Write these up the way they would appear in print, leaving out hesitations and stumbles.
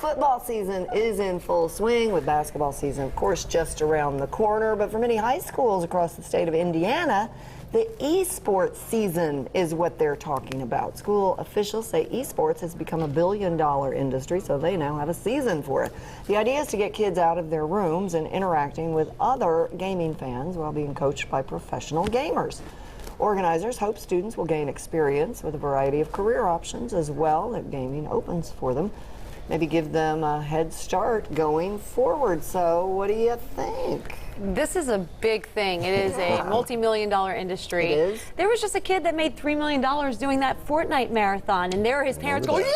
Football season is in full swing, with basketball season, of course, just around the corner. But for many high schools across the state of Indiana, the esports season is what they're talking about. School officials say esports has become a billion-dollar industry, so they now have a season for it. The idea is to get kids out of their rooms and interacting with other gaming fans while being coached by professional gamers. Organizers hope students will gain experience with a variety of career options as well that gaming opens for them. Maybe give them a head start going forward. So what do you think? This is a big thing. It is a multi-million-dollar industry. It is. There was just a kid that made $3 million doing that Fortnite marathon, and there his parents going, You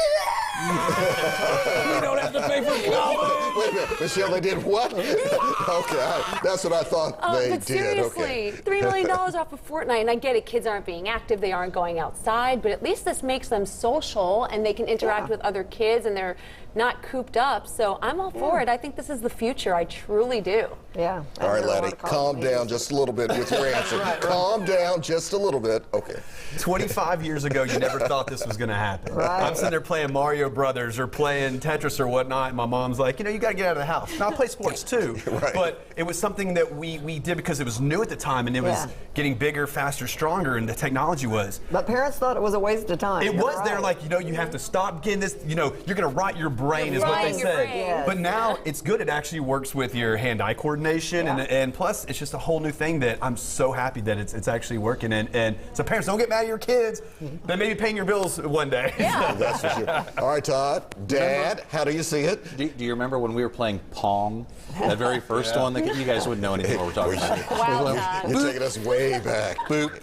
don't have to pay for college. Wait a minute, Michelle, they did what? Okay, that's what I thought they but did. seriously, Okay. $3 million off of Fortnite, and I get it, kids aren't being active, they aren't going outside, but at least this makes them social, and they can interact with other kids, and they're not cooped up, so I'm all for it. I think this is the future, I truly do. Yeah. All right, Laddie, calm down just a little bit with your answer. Calm down just a little bit. Okay. 25 years ago, you never thought this was going to happen. Right. I'm sitting there playing Mario Brothers or playing Tetris or whatnot, and my mom's like, you know, you got to get out of the house. Now, I play sports too, Right. but it was something that we did because it was new at the time, and it was getting bigger, faster, stronger, and the technology was. But parents thought it was a waste of time. It You're was. They're right. like, you know, you have to stop getting this, you know, you're going to rot your brain is what they rotting your said. brain. Yes. But now it's good. It actually works with your hand-eye coordination, and plus it's just a whole new thing that I'm so happy that it's actually working. And so parents, don't get mad at your kids. They may be paying your bills one day. Yeah. That's for sure. All right, Todd, Dad, how do you see it? Do you remember when we were playing Pong? That very first one? You guys wouldn't know anything what we're talking about. Wow, Todd. You're taking us way back. Boop.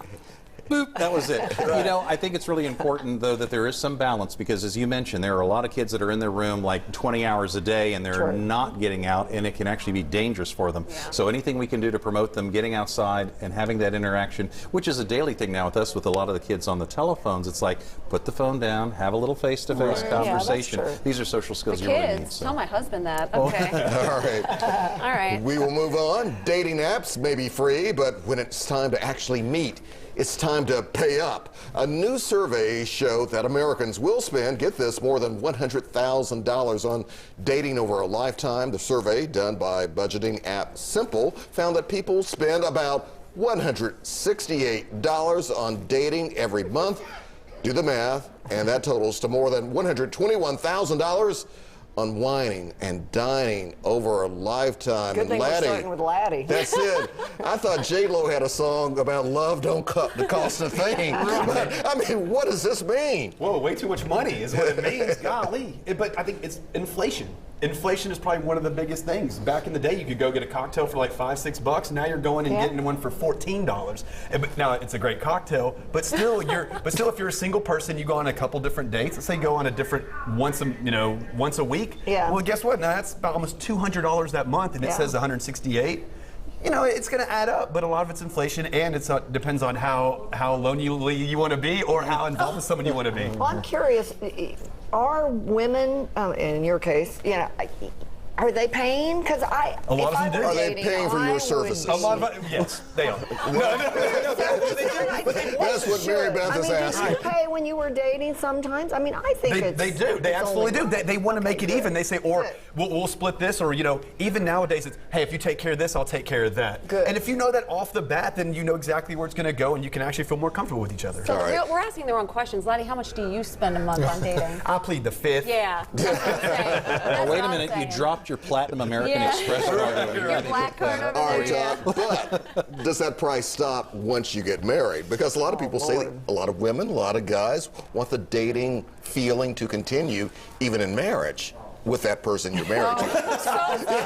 Boop, that was it. You know, I think it's really important, though, that there is some balance because, as you mentioned, there are a lot of kids that are in their room like 20 hours a day and they're not getting out, and it can actually be dangerous for them. Yeah. So anything we can do to promote them getting outside and having that interaction, which is a daily thing now with us, with a lot of the kids on the telephones, it's like, put the phone down, have a little face-to-face conversation. Yeah, these are social skills The you really need. kids, So. tell my husband that. Okay. All right. All right. We will move on. Dating apps may be free, but when it's time to actually meet, it's time to pay up. A new survey showed that Americans will spend, get this, more than $100,000 on dating over a lifetime. The survey, done by budgeting app Simple, found that people spend about $168 on dating every month. Do the math, and that totals to more than $121,000 on wining and dining over a lifetime. Good And thing we're Laddie, starting with Laddie. that's it. I thought J-Lo had a song about love don't cost a thing. But, I mean, what does this mean? Whoa, way too much money is what it means. Golly. But I think it's inflation. Inflation is probably one of the biggest things. Back in the day, you could go get a cocktail for like $5, $6. Now you're going and getting one for $14. But now it's a great cocktail, but still, if you're a single person, you go on a couple different dates. Let's say go on a different once a week. Yeah. Well, guess what? Now that's about almost $200 that month, and it says 168. You know, it's going to add up, but a lot of it's inflation, and it depends on how lonely you want to be or how involved with someone you want to be. Well, I'm curious, are women, in your case, you know, are they paying? Because A lot of them do. Are they paying for your services? A lot of yes, they are. That's what Mary Beth is asking. Did you pay when you were dating sometimes? I mean, I think They do. They absolutely do. They want to make it even. They say, or we'll split this, or, you know, even nowadays it's, hey, if you take care of this, I'll take care of that. Good. And if you know that off the bat, then you know exactly where it's going to go, and you can actually feel more comfortable with each other. So All right. we're asking the wrong questions. Laddie, how much do you spend a month on dating? I plead the fifth. Yeah. That's what I'm saying. That's Oh, wait what a I'm minute, you saying. dropped your Platinum American Yeah. Express card. Your black card over All there. right, Yeah. Todd, but does that price stop once you get married? Because a lot of people say that a lot of women, a lot of guys want the dating feeling to continue even in marriage with that person you're married to.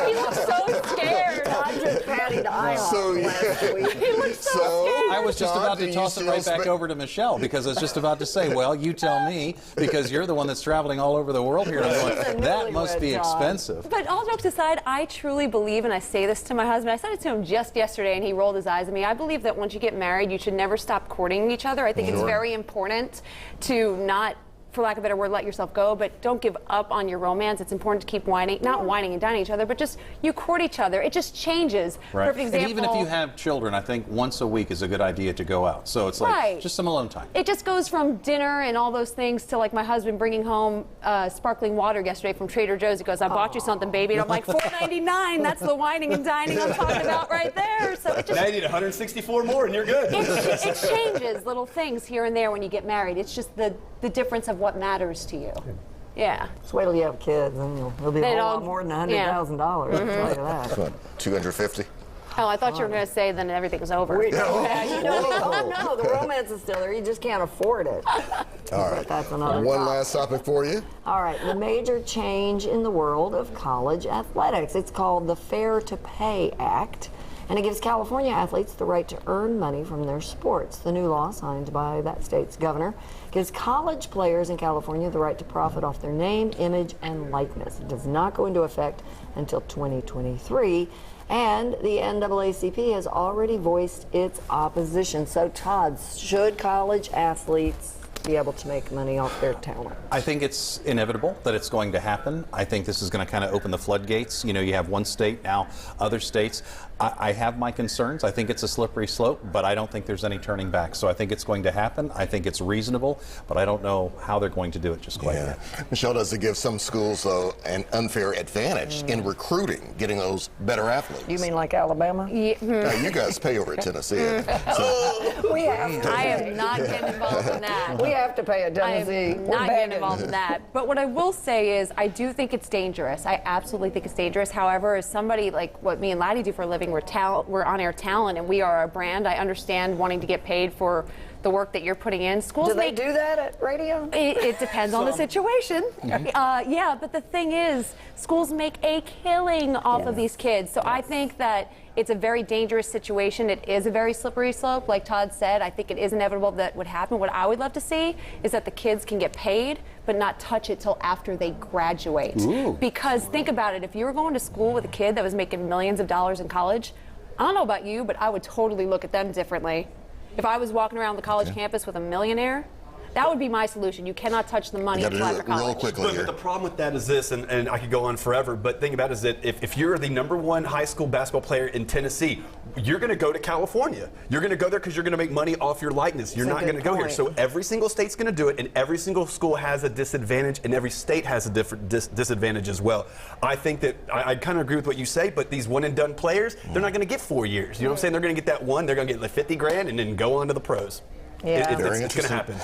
He looks so scared. I just patted eye off So, last week. He looks so scared. I was just Todd, about do to you toss it still right back spend- over to Michelle because I was just about to say, well, you tell me, because you're the one that's traveling all over the world here. And I'm He's a going, that must be newlywed, Todd. expensive. But all jokes aside, I truly believe, and I say this to my husband, I said it to him just yesterday, and he rolled his eyes at me. I believe that once you get married, you should never stop courting each other. I think it's very important to not for lack of a better word, let yourself go, but don't give up on your romance. It's important to keep not whining and dining each other, but just you court each other. It just changes. Right. Perfect example. And even if you have children, I think once a week is a good idea to go out. So it's like just some alone time. It just goes from dinner and all those things to like my husband bringing home sparkling water yesterday from Trader Joe's. He goes, I bought you something, baby. And I'm like, $4.99. That's the whining and dining I'm talking about right there. So it just, now you need 164 more and you're good. it changes little things here and there when you get married. It's just the difference of what matters to you. Yeah. Just wait till you have kids, and it'll be a whole lot more than $100,000. I'll tell you that. What, 250? Oh, I thought you were going to say then everything's over. No, the romance is still there. You just can't afford it. All right. That's another One topic. last topic for you. All right, the major change in the world of college athletics. It's called the Fair to Pay Act, and it gives California athletes the right to earn money from their sports. The new law, signed by that state's governor, gives college players in California the right to profit off their name, image, and likeness. It does not go into effect until 2023. And the NAACP has already voiced its opposition. So, Todd, should college athletes be able to make money off their talent? I think it's inevitable that it's going to happen. I think this is going to kind of open the floodgates. You know, you have one state, now other states. I have my concerns. I think it's a slippery slope, but I don't think there's any turning back. So I think it's going to happen. I think it's reasonable, but I don't know how they're going to do it just quite yet. Michelle, does it give some schools, though, an unfair advantage in recruiting, getting those better athletes? You mean like Alabama? Yeah. Now, you guys pay over at Tennessee. So, We have to. I am not getting involved in that. We have to pay at I Tennessee. am We're not begging. getting involved in that. But what I will say is I do think it's dangerous. I absolutely think it's dangerous. However, as somebody like what me and Laddie do for a living, we're on-air talent and we are a brand. I understand wanting to get paid for the work that you're putting in. Schools Do they do that at radio? It depends on the situation. Yeah, but the thing is, schools make a killing off of these kids. So I think that it's a very dangerous situation. It is a very slippery slope. Like Todd said, I think it is inevitable that would happen. What I would love to see is that the kids can get paid, but not touch it till after they graduate. Ooh. Because think about it, if you were going to school with a kid that was making millions of dollars in college, I don't know about you, but I would totally look at them differently. If I was walking around the college campus with a millionaire, that would be my solution. You cannot touch the money you got to until do after it college. real quickly But here. the problem with that is this, and I could go on forever, but think about it is that if you're the #1 high school basketball player in Tennessee, you're going to go to California. You're going to go there because you're going to make money off your likeness. You're That's a not going to good go here. point. So every single state's going to do it, and every single school has a disadvantage, and every state has a different disadvantage as well. I think that I kind of agree with what you say, but these one-and-done players, they're not going to get 4 years. You know what I'm saying? They're going to get that one. They're going to get like 50 grand and then go on to the pros. Yeah. It's going to Interesting. happen.